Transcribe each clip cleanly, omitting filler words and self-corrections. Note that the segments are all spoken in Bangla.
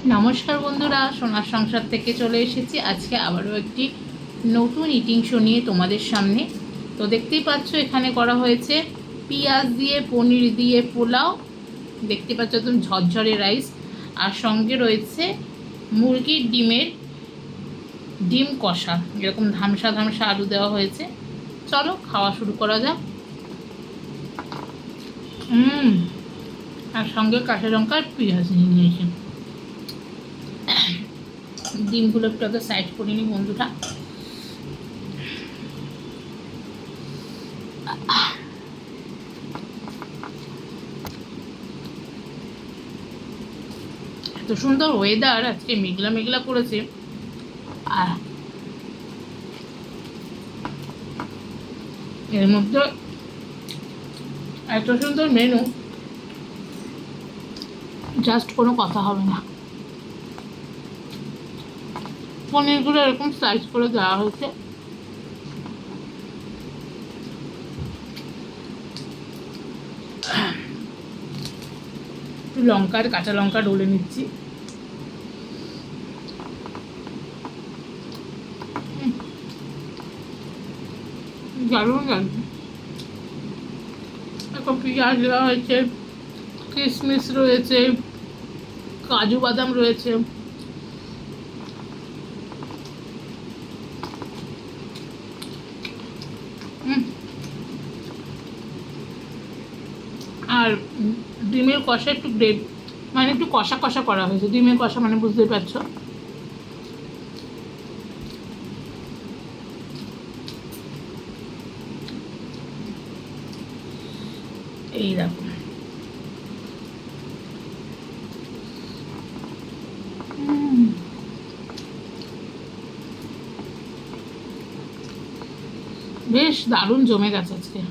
নমস্কার বন্ধুরা, সোনার সংসার থেকে চলে এসেছি আজকে আবারও একটি নতুন ইটিং শো নিয়ে তোমাদের সামনে। তো দেখতেই পাচ্ছ এখানে করা হয়েছে পেঁয়াজ দিয়ে পনির দিয়ে পোলাও, দেখতে পাচ্ছ একদম ঝরঝরে রাইস, আর সঙ্গে রয়েছে মুরগির ডিম কষা, এরকম ধামসা ধামসা আলু দেওয়া হয়েছে। চলো খাওয়া শুরু করা যাক। আর সঙ্গে কাঁচা লঙ্কা আর পেঁয়াজ নিয়ে নিয়েছি। ডিমগুলো একটু আগে সাইড করে নিই বন্ধুরা। এত সুন্দর ওয়েদার, আজকে মেঘলা মেঘলা করেছে, আর এর মধ্যে এত সুন্দর মেনু, জাস্ট কোনো কথা হবে না। পনিরগুলো এরকম স্লাইস করে দেওয়া হয়েছে। লঙ্কার কাঁচা লঙ্কা ডলে নিচ্ছি। দারুণ লাগছে। এখন পেঁয়াজ দেওয়া হয়েছে, কিশমিশ রয়েছে, কাজু বাদাম রয়েছে, আর ডিমের কষা একটু মানে একটু কষা কষা করা হয়েছে। ডিমের কষা মানে বুঝতেই পারছো। এই দেখো, বেশ দারুণ জমে গেছে আজকে।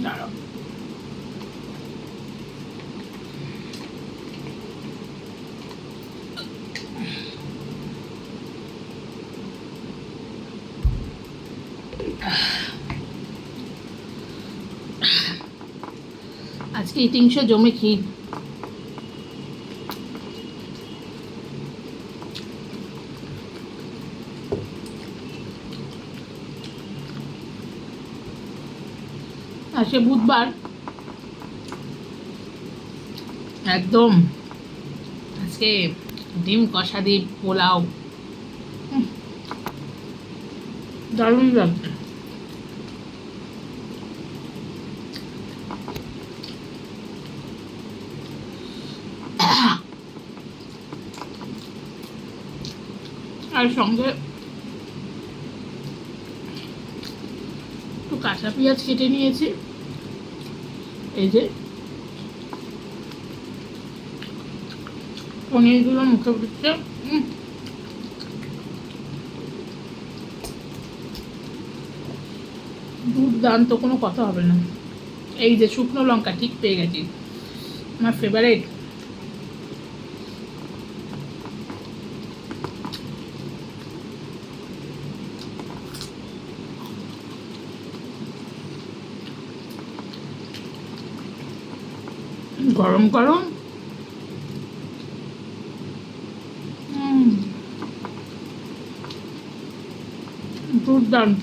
দাঁড়াও, আজকে ইটিং শো জমে ক্ষীর। আজকে বুধবার, একদম আজকে ডিম কষা দিয়ে পোলাও, দারুণ লাগছে। আর সঙ্গে একটু কাঁচা পেঁয়াজ কেটে নিয়েছি, এই যে পনিরগুলো মুখে উঠছে। দুর্দান্ত, কোনো কথা হবে না। এই যে শুকনো লঙ্কা ঠিক পেয়ে গেছি, আমার ফেভারিট। গরম গরম দুর্দান্ত।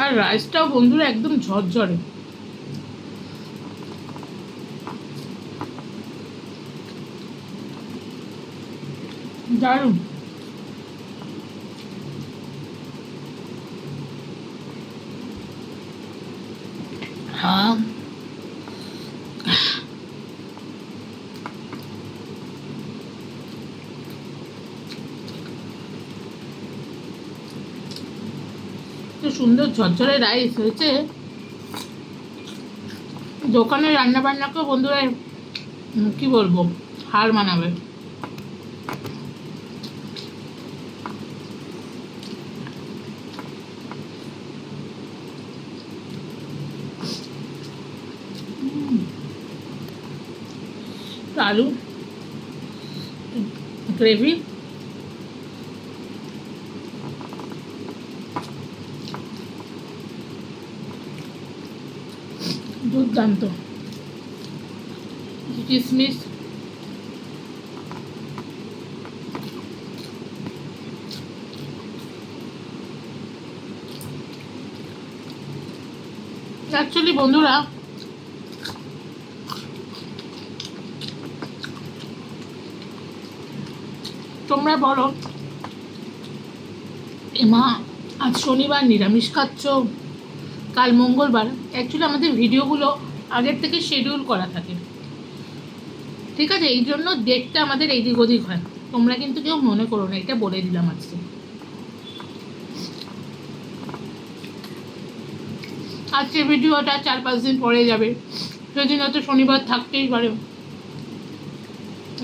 আর রাইসটাও বন্ধুরা একদম ঝরঝরে, দারুণ। হ্যাঁ, সুন্দর ঝরঝরে রাইস হয়েছে। দোকানে রান্না বান্নাকেও বন্ধুরা কি বলবো, হার মানাবে। আলু গ্রেভি, দুর্দান্ত। কিশমিশ, অ্যাকচুয়ালি বন্ধুরা তোমরা বলো মা আজ শনিবার নিরামিষ খাচ্ছ, কাল মঙ্গলবার। অ্যাকচুয়ালি আমাদের ভিডিওগুলো আগের থেকে শিডিউল করা থাকে, ঠিক আছে? এই জন্য ডেটটা আমাদের এইদিক ওদিক হয়, তোমরা কিন্তু কেউ মনে করো না, এটা বলে দিলাম আজকে। আজকে ভিডিওটা 4-5 দিন পরে যাবে, সেদিন হয়তো শনিবার থাকতেই পারে,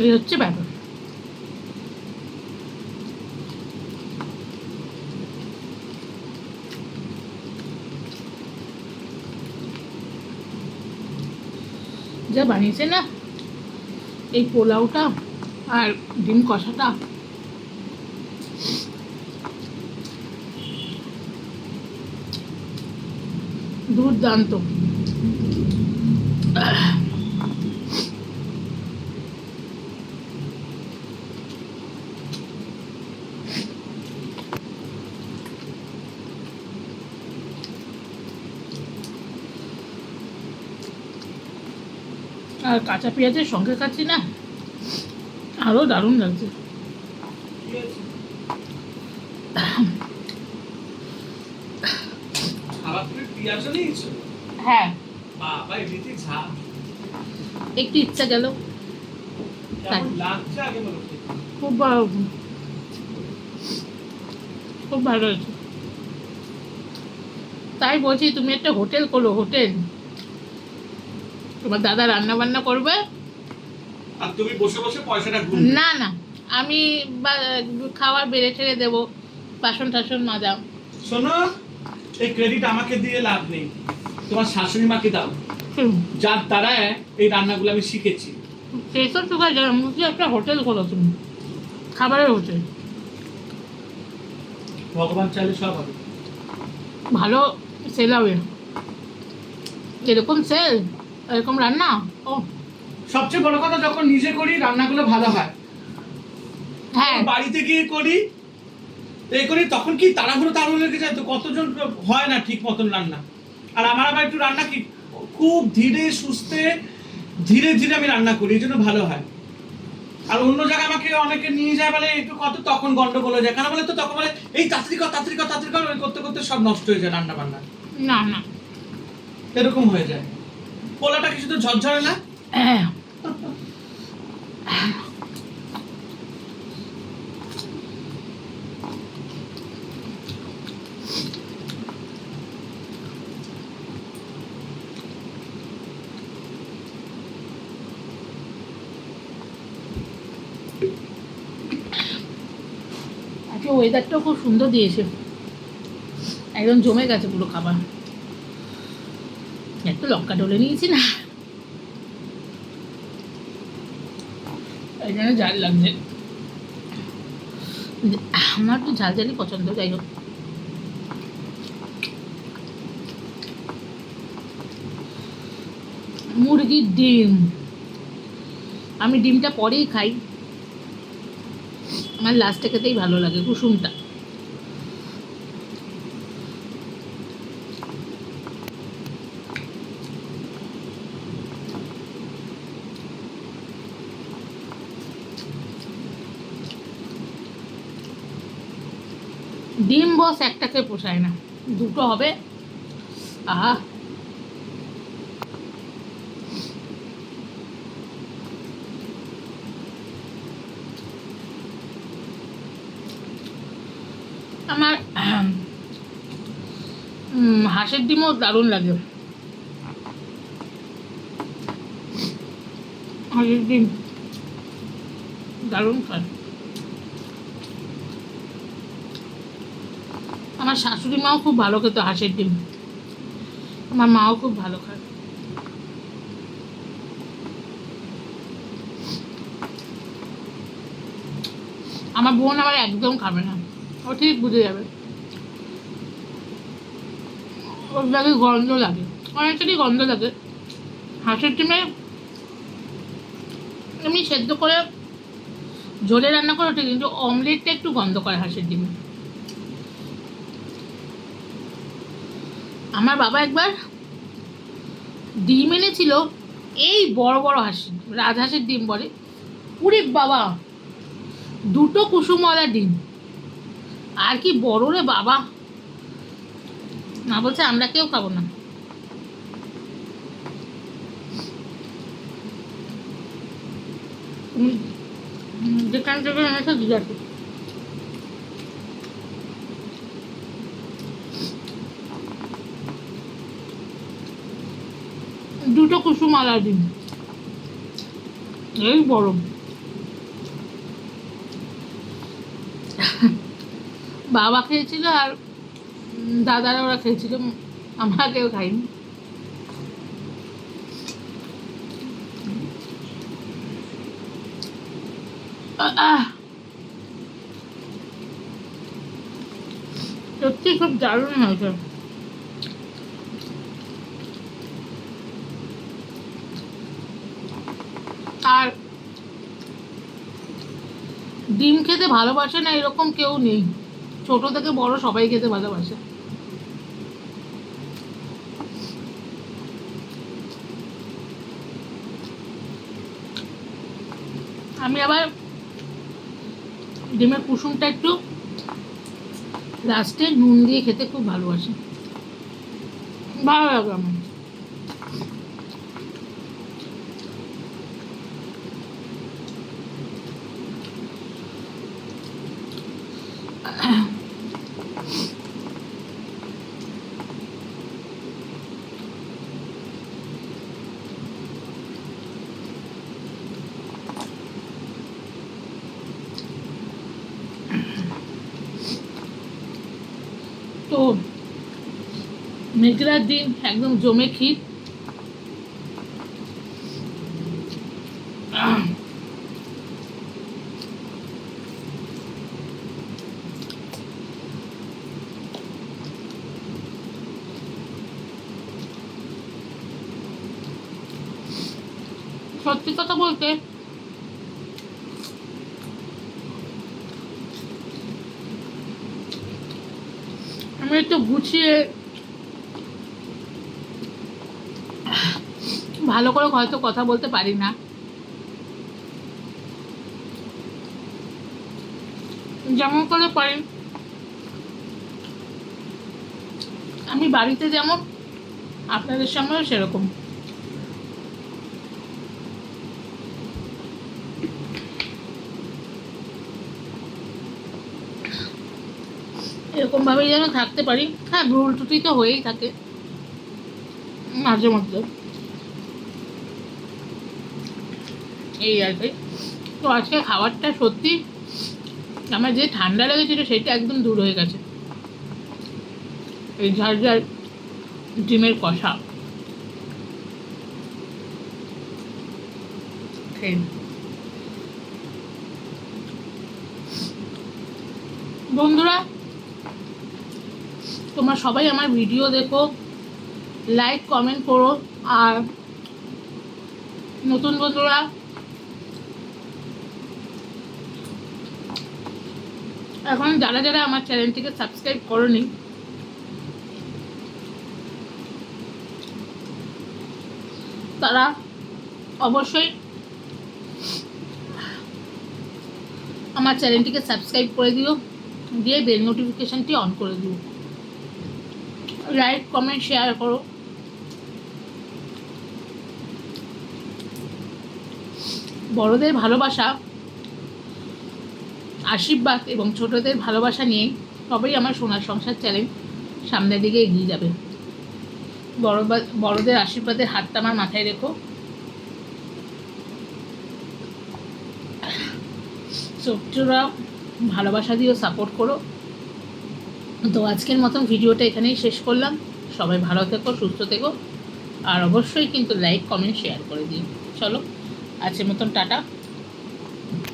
এই হচ্ছে ব্যাপার। যা বানিয়েছে না এই পোলাওটা আর ডিম কষাটা, দুর্দান্ত। আর কাঁচা পেঁয়াজের সঙ্গে খাচ্ছি না, আরও দারুণ লাগছে। হ্যাঁ একটু ইচ্ছা গেল, খুব ভালো, খুব ভালো হয়েছে। তাই বলছি তুমি একটা হোটেল খোলো, হোটেল। তোমার দাদা রান্না বান্না করবে আর তুমি বসে বসে পয়সাটা না না আমি খাবার বেড়ে ঠেড়ে দেবো, বাসন টাসন মাজা। শোনো, এই ক্রেডিট আমাকে দিয়ে লাভ নেই, তোমার শাশুড়ি মাকে দাও, যার দ্বারা এই রান্নাগুলো আমি শিখেছি। সেইসব সুগার মুখে একটা হোটেল খোলো তুমি, খাবারের হোটেল। ভগবান চাইলে সব হবে। ভালো সেল হবে, এরকম সেল, এরকম রান্না। ও সবচেয়ে বড় কথা, যখন নিজে করি রান্নাগুলো ভালো হয়। হ্যাঁ বাড়িতে গিয়ে করি, এই করি, তখন কি তাড়াহুড়ো লেগে যায়, তো কতজন হয় না ঠিক মতন রান্না। আর আমার আবার একটু রান্না কি খুব ধীরে সুস্থে ধীরে ধীরে আমি রান্না করি, এই জন্য ভালো হয়। আর অন্য জায়গায় আমাকে অনেকে নিয়ে যায় বলে একটু কত, তখন গন্ডগোল হয়ে যায়। কেন বলে তো তখন বলে এই তাড়াতাড়ি কর তাড়াতাড়ি কর তাড়াতাড়ি কর, করতে করতে সব নষ্ট হয়ে যায় রান্না বান্না। না না এরকম হয়ে যায়। পোলাটা কি শুধু ঝরঝরে না? আজকে ওয়েদারটাও খুব সুন্দর দিয়েছে, একদম জমে গেছে পুরো খাবার। একটু লঙ্কা ডলে নিয়েছি না, এই জন্য ঝাল লাগছে। আমার তো ঝাল ঝালই পছন্দ। যাই হোক, মুরগির ডিম, আমি ডিমটা পরেই খাই, আমার লাস্টে খেতেই ভালো লাগে কুসুমটা। ডিম বস একটাকে পোষায় না, দুটো হবে। আহা, আমার হাঁসের ডিমও দারুণ লাগে। হাঁসের ডিম দারুণ খায়। আমার শাশুড়ি মাও খুব ভালো খেত হাঁসের ডিম, আমার মাও খুব ভালো খায়। আমার বোন আবার একদম খাবে না, ও ঠিক বুঝে যাবে, ওর লাগে গন্ধ লাগে, অনেকটাই গন্ধ লাগে। হাঁসের ডিমে এমনি সেদ্ধ করে ঝোলে রান্না করে ঠিক, কিন্তু অমলেটটা একটু গন্ধ করে হাঁসের ডিমে। আমার বাবা একবার ডিম এনেছিল, এই বড় বড় হাঁসি, রাজহাঁসের ডিম বলে, উরে বাবা, 2টো কুসুমওয়ালা ডিম, আর কি বড় রে বাবা, না বলছে আমরা কেউ খাবো না। যেখান থেকে এনেছে দিদাকে, 2টো কুসুমওয়ালা ডিম, এই বড়। বাবা খেয়েছিল আর দাদারা ওরা খেয়েছিল, আমরা কেউ খাইনি। সত্যি খুব দারুণ হয়েছে। আর ডিম খেতে ভালোবাসে না এরকম কেউ নেই, ছোট থেকে বড় সবাই খেতে ভালোবাসে। আমি আবার ডিমের কুসুমটা একটু লাস্টে নুন দিয়ে খেতে খুব ভালোবাসি, ভালো লাগে আমার। তো মেঘলার দিন একদম জমে ক্ষীর। সত্যি কথা বলতে আমি একটু গুছিয়ে ভালো করে হয়তো কথা বলতে পারি না, যেমন করে পারি আমি বাড়িতে যেমন, আপনাদের সামনেও সেরকম। এরকমভাবেই যেন থাকতে পারি। হ্যাঁ, ভুল ত্রুটি তো হয়েই থাকে মাঝে মধ্যে, এই আর কি। তো আজকে খাবারটা সত্যি আমার যে ঠান্ডা লেগেছিল সেটা একদম দূর হয়ে গেছে। এই ঝাল ঝাল ডিমের কষা খেয়ে, বন্ধুরা তোমরা সবাই আমার ভিডিও দেখো, লাইক কমেন্ট করো, আর নতুন বন্ধুরা এখন যারা যারা আমার চ্যানেলটিকে সাবস্ক্রাইব করোনি তারা অবশ্যই আমার চ্যানেলটিকে সাবস্ক্রাইব করে দিও, দিয়ে বেল নোটিফিকেশনটি অন করে দিও, লাইক কমেন্ট শেয়ার করো। বড়দের ভালোবাসা, আশীর্বাদ এবং ছোটদের ভালোবাসা নিয়ে তবেই আমার সোনার সংসার চ্যানেল সামনের দিকে এগিয়ে যাবে। বড়দের আশীর্বাদের হাতটা আমার মাথায় রেখো। ছোটরা ভালোবাসা দিয়েও সাপোর্ট করো। তো আজকের মতন ভিডিওটা এখানেই শেষ করলাম। সবাই ভালো থেকো, সুস্থ থেকো, আর অবশ্যই কিন্তু লাইক কমেন্ট শেয়ার করে দিও। চলো আজকের মতন টাটা।